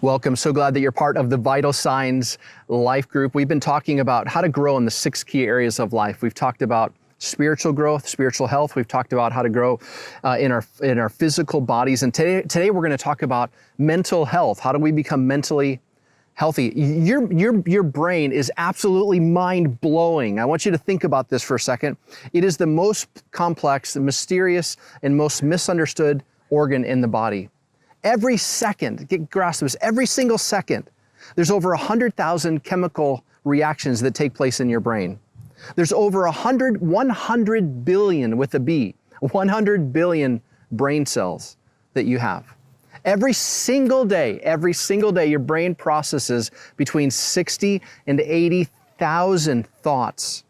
Welcome. So glad that you're part of the Vital Signs Life Group. We've been talking about how to grow in the 6 key areas of life. We've talked about spiritual growth, spiritual health. We've talked about how to grow in our physical bodies. And today we're going to talk about mental health. How do we become mentally healthy? Your brain is absolutely mind-blowing. I want you to think about this for a second. It is the most complex, mysterious, and most misunderstood organ in the body. Every second, get grasp of this, every single second, there's over 100,000 chemical reactions that take place in your brain. There's over 100 billion with a B, 100 billion brain cells that you have. Every single day, your brain processes between 60 and 80,000 thoughts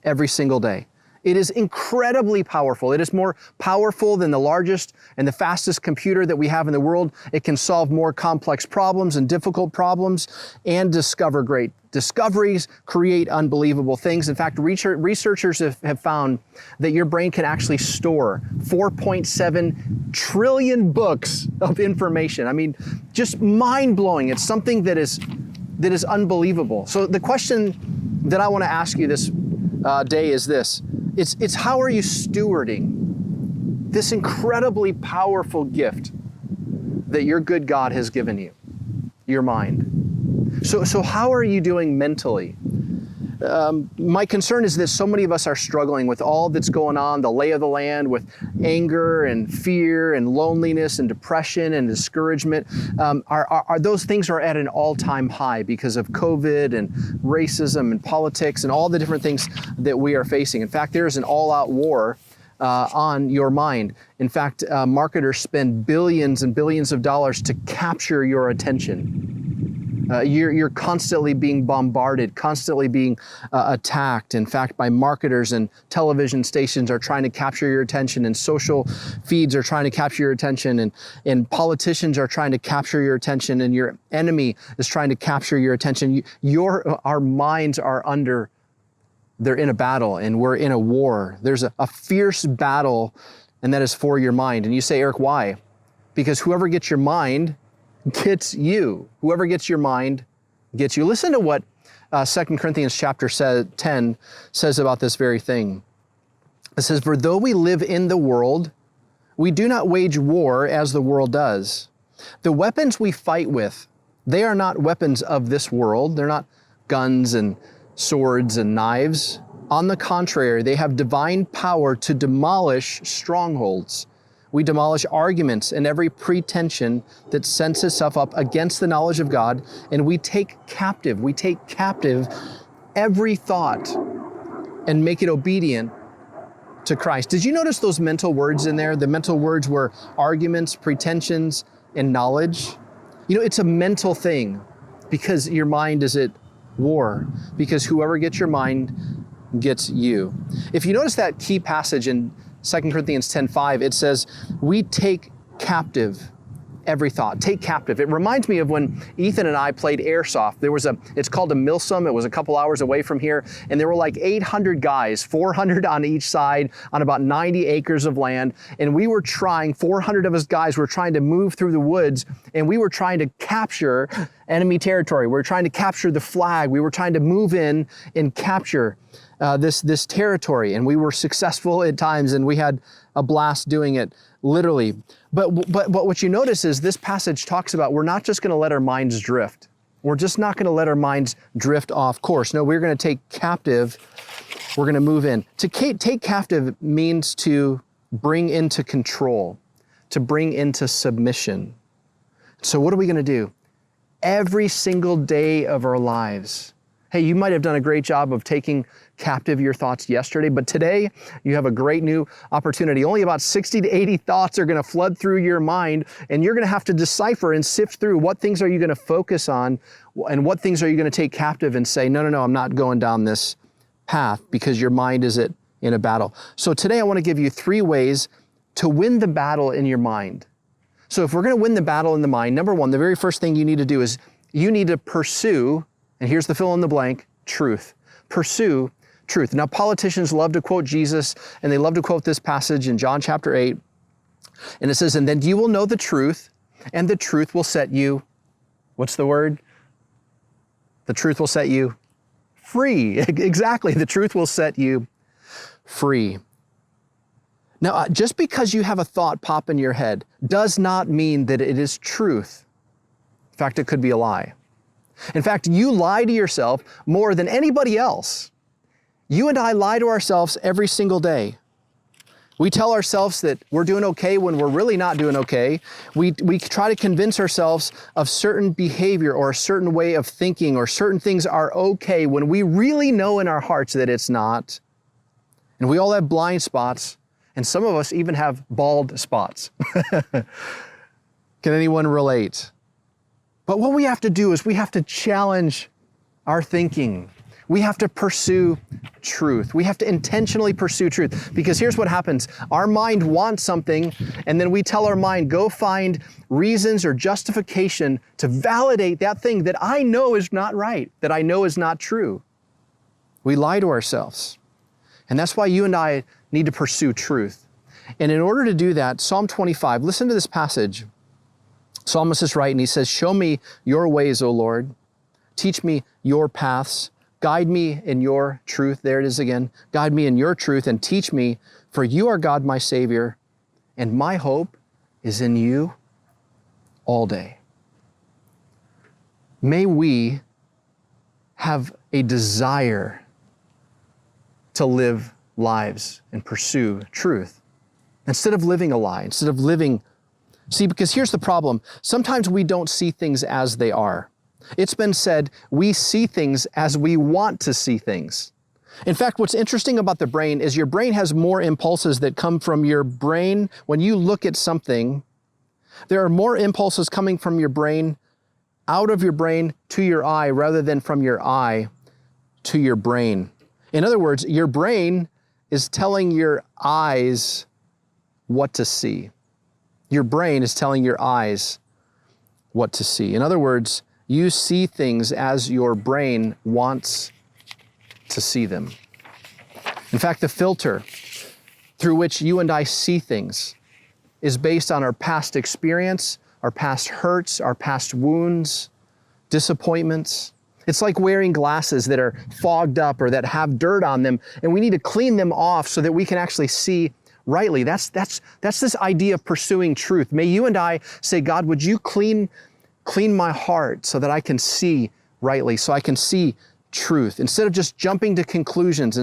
every single day. It is incredibly powerful. It is more powerful than the largest and the fastest computer that we have in the world. It can solve more complex problems and difficult problems and discover great discoveries, create unbelievable things. In fact, researchers have found that your brain can actually store 4.7 trillion books of information. I mean, just mind-blowing. It's something that is unbelievable. So the question that I want to ask you this day is this. It's how are you stewarding this incredibly powerful gift that your good God has given you, your mind? So how are you doing mentally? My concern is this: so many of us are struggling with all that's going on, the lay of the land, with anger and fear and loneliness and depression and discouragement. Are those things are at an all-time high because of COVID and racism and politics and all the different things that we are facing. In fact, there is an all-out war on your mind. In fact, marketers spend billions and billions of dollars to capture your attention. You're constantly being bombarded, constantly being attacked. In fact, by marketers, and television stations are trying to capture your attention, and social feeds are trying to capture your attention, and politicians are trying to capture your attention, and your enemy is trying to capture your attention. Our minds are they're in a battle, and we're in a war. There's a fierce battle, and that is for your mind. And you say, Eric, why? Because whoever gets your mind gets you. Whoever gets your mind gets you. Listen to what 2 Corinthians chapter 10 says about this very thing. It says, "For though we live in the world, we do not wage war as the world does. The weapons we fight with, they are not weapons of this world. They're not guns and swords and knives. On the contrary, they have divine power to demolish strongholds. We demolish arguments and every pretension that sets itself up against the knowledge of God, and we take captive every thought and make it obedient to Christ." Did you notice those mental words in there? The mental words were arguments, pretensions, and knowledge. You know, it's a mental thing because your mind is at war, because whoever gets your mind gets you. If you notice that key passage in 2 Corinthians 10:5, it says, we take captive every thought. Take captive. It reminds me of when Ethan and I played airsoft. It's called a milsim. It was a couple hours away from here, and there were like 800 guys, 400 on each side, on about 90 acres of land, and 400 of us guys were trying to move through the woods, and we were trying to capture enemy territory. We were trying to capture the flag. We were trying to move in and capture this territory, and we were successful at times, and we had a blast doing it, literally. But what you notice is this passage talks about we're not just going to let our minds drift. We're just not going to let our minds drift off course. No, we're going to take captive. We're going to move in. To take captive means to bring into control, to bring into submission. So what are we going to do? Every single day of our lives. Hey, you might have done a great job of taking captive your thoughts yesterday, but today you have a great new opportunity. Only about 60 to 80 thoughts are going to flood through your mind, and you're going to have to decipher and sift through what things are you going to focus on and what things are you going to take captive and say, no, I'm not going down this path, because your mind is in a battle. So today I want to give you 3 ways to win the battle in your mind. So if we're going to win the battle in the mind, number 1, the very first thing you need to do is you need to pursue, and here's the fill in the blank, truth. Pursue truth. Now, politicians love to quote Jesus, and they love to quote this passage in John chapter 8. And it says, "And then you will know the truth, and the truth will set you" What's the word? The truth will set you free. Exactly, the truth will set you free. Now, just because you have a thought pop in your head does not mean that it is truth. In fact, it could be a lie. In fact, you lie to yourself more than anybody else. You and I lie to ourselves every single day. We tell ourselves that we're doing okay when we're really not doing okay. We try to convince ourselves of certain behavior or a certain way of thinking or certain things are okay when we really know in our hearts that it's not. And we all have blind spots, and some of us even have bald spots. Can anyone relate? But what we have to do is we have to challenge our thinking. We have to pursue truth. We have to intentionally pursue truth, because here's what happens. Our mind wants something, and then we tell our mind, go find reasons or justification to validate that thing that I know is not right, that I know is not true. We lie to ourselves. And that's why you and I need to pursue truth. And in order to do that, Psalm 25, listen to this passage. Psalmist is writing, he says, show me your ways, O Lord. Teach me your paths. Guide me in your truth. There it is again. Guide me in your truth and teach me, for you are God, my Savior, and my hope is in you all day. May we have a desire to live lives and pursue truth instead of living a lie, instead of living. See, because here's the problem. Sometimes we don't see things as they are. It's been said, we see things as we want to see things. In fact, what's interesting about the brain is your brain has more impulses that come from your brain. When you look at something, there are more impulses coming from your brain, out of your brain to your eye, rather than from your eye to your brain. In other words, your brain is telling your eyes what to see. Your brain is telling your eyes what to see. In other words, you see things as your brain wants to see them. In fact, the filter through which you and I see things is based on our past experience, our past hurts, our past wounds, disappointments. It's like wearing glasses that are fogged up or that have dirt on them, and we need to clean them off so that we can actually see rightly. That's this idea of pursuing truth. May you and I say, God, would you clean my heart so that I can see rightly, so I can see truth. Instead of just jumping to conclusions,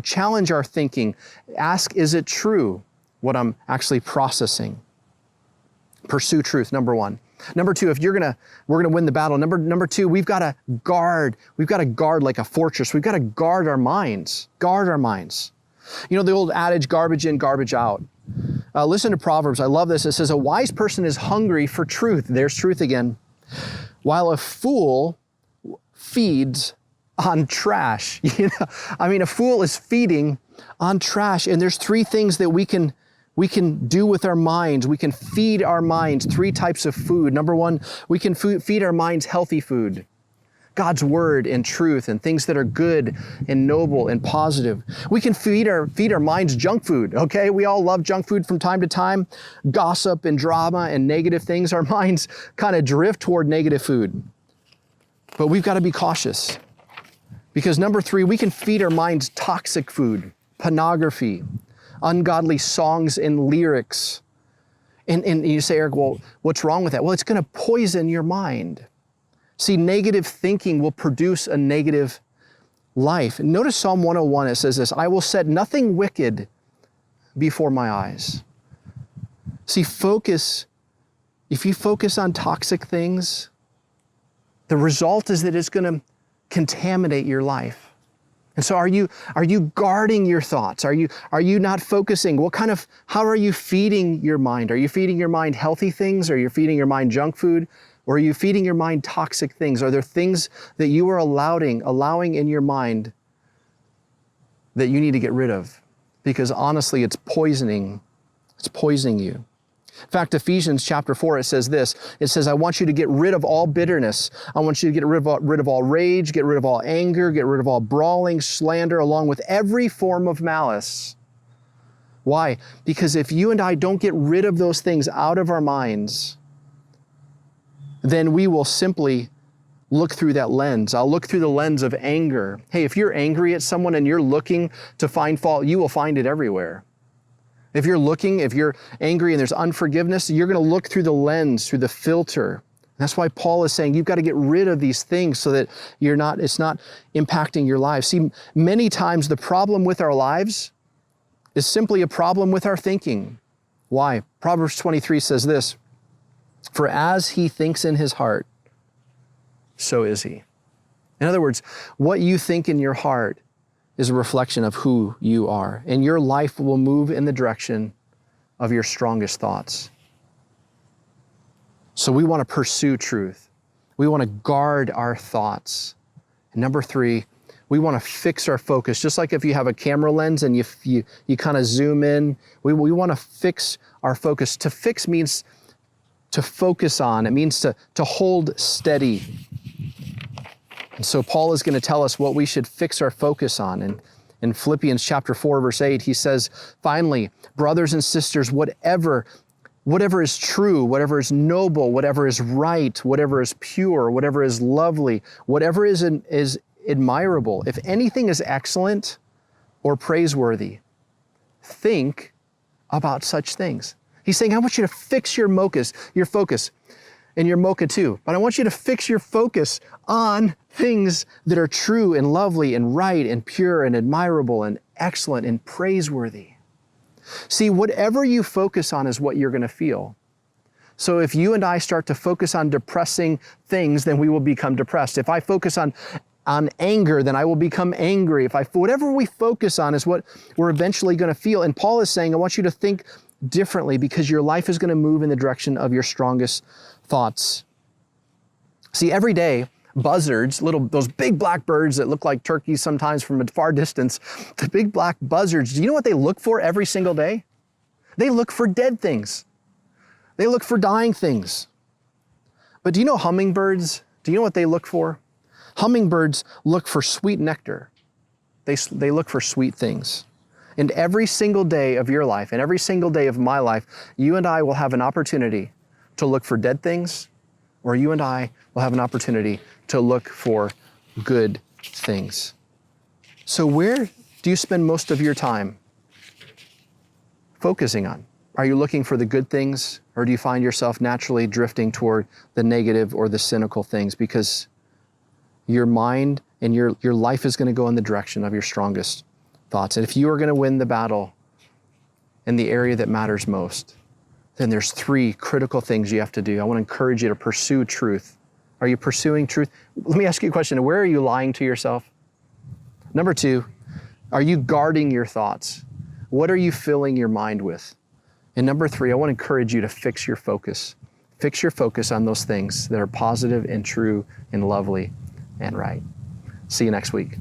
challenge our thinking. Ask, is it true what I'm actually processing? Pursue truth, number one. Number two, if we're gonna win the battle. Number two, we've got to guard like a fortress. We've got to guard our minds. Guard our minds. You know the old adage, garbage in, garbage out. Listen to Proverbs. I love this. It says, a wise person is hungry for truth. There's truth again. While a fool feeds on trash. A fool is feeding on trash. And there's three things that we can do with our minds. We can feed our minds three types of food. Number one, we can feed our minds healthy food. God's word and truth and things that are good and noble and positive. We can feed our minds junk food, okay? We all love junk food from time to time. Gossip and drama and negative things. Our minds kind of drift toward negative food. But we've got to be cautious. Because number three, we can feed our minds toxic food, pornography, ungodly songs and lyrics. And you say, Eric, well, what's wrong with that? Well, it's going to poison your mind. See, negative thinking will produce a negative life. Notice Psalm 101, it says this, I will set nothing wicked before my eyes. See, if you focus on toxic things, the result is that it's going to contaminate your life. And so are you guarding your thoughts? Are you not focusing? How are you feeding your mind? Are you feeding your mind healthy things? Or are you feeding your mind junk food? Or are you feeding your mind toxic things? Are there things that you are allowing in your mind that you need to get rid of? Because honestly, it's poisoning you. In fact, Ephesians chapter 4, it says this. It says, I want you to get rid of all bitterness. I want you to get rid of all rage, get rid of all anger, get rid of all brawling, slander, along with every form of malice. Why? Because if you and I don't get rid of those things out of our minds, then we will simply look through that lens. I'll look through the lens of anger. Hey, if you're angry at someone and you're looking to find fault, you will find it everywhere. If you're angry and there's unforgiveness, you're going to look through the lens, through the filter. That's why Paul is saying you've got to get rid of these things so that it's not impacting your life. See, many times the problem with our lives is simply a problem with our thinking. Why? Proverbs 23 says this, "For as he thinks in his heart, so is he." In other words, what you think in your heart is a reflection of who you are, and your life will move in the direction of your strongest thoughts. So we want to pursue truth. We want to guard our thoughts. And number 3, we want to fix our focus. Just like if you have a camera lens and you kind of zoom in, we want to fix our focus. To fix means to focus on. It means to hold steady. And so Paul is going to tell us what we should fix our focus on. And in Philippians chapter 4, verse 8, he says, "Finally, brothers and sisters, whatever is true, whatever is noble, whatever is right, whatever is pure, whatever is lovely, whatever is admirable, if anything is excellent or praiseworthy, think about such things." He's saying, I want you to fix your focus, and your mocha too. But I want you to fix your focus on things that are true and lovely and right and pure and admirable and excellent and praiseworthy. See, whatever you focus on is what you're going to feel. So if you and I start to focus on depressing things, then we will become depressed. If I focus on anger, then I will become angry. Whatever we focus on is what we're eventually going to feel. And Paul is saying, I want you to think differently because your life is going to move in the direction of your strongest thoughts. See, every day, buzzards, those big black birds that look like turkeys sometimes from a far distance, the big black buzzards, do you know what they look for every single day? They look for dead things. They look for dying things. But do you know hummingbirds? Do you know what they look for? Hummingbirds look for sweet nectar. They look for sweet things. And every single day of your life and every single day of my life, you and I will have an opportunity to look for dead things, or you and I will have an opportunity to look for good things. So where do you spend most of your time focusing on? Are you looking for the good things, or do you find yourself naturally drifting toward the negative or the cynical things? Because your mind and your life is going to go in the direction of your strongest thoughts. And if you are going to win the battle in the area that matters most, then there's 3 critical things you have to do. I want to encourage you to pursue truth. Are you pursuing truth? Let me ask you a question. Where are you lying to yourself? Number 2, are you guarding your thoughts? What are you filling your mind with? And number 3, I want to encourage you to fix your focus. Fix your focus on those things that are positive and true and lovely and right. See you next week.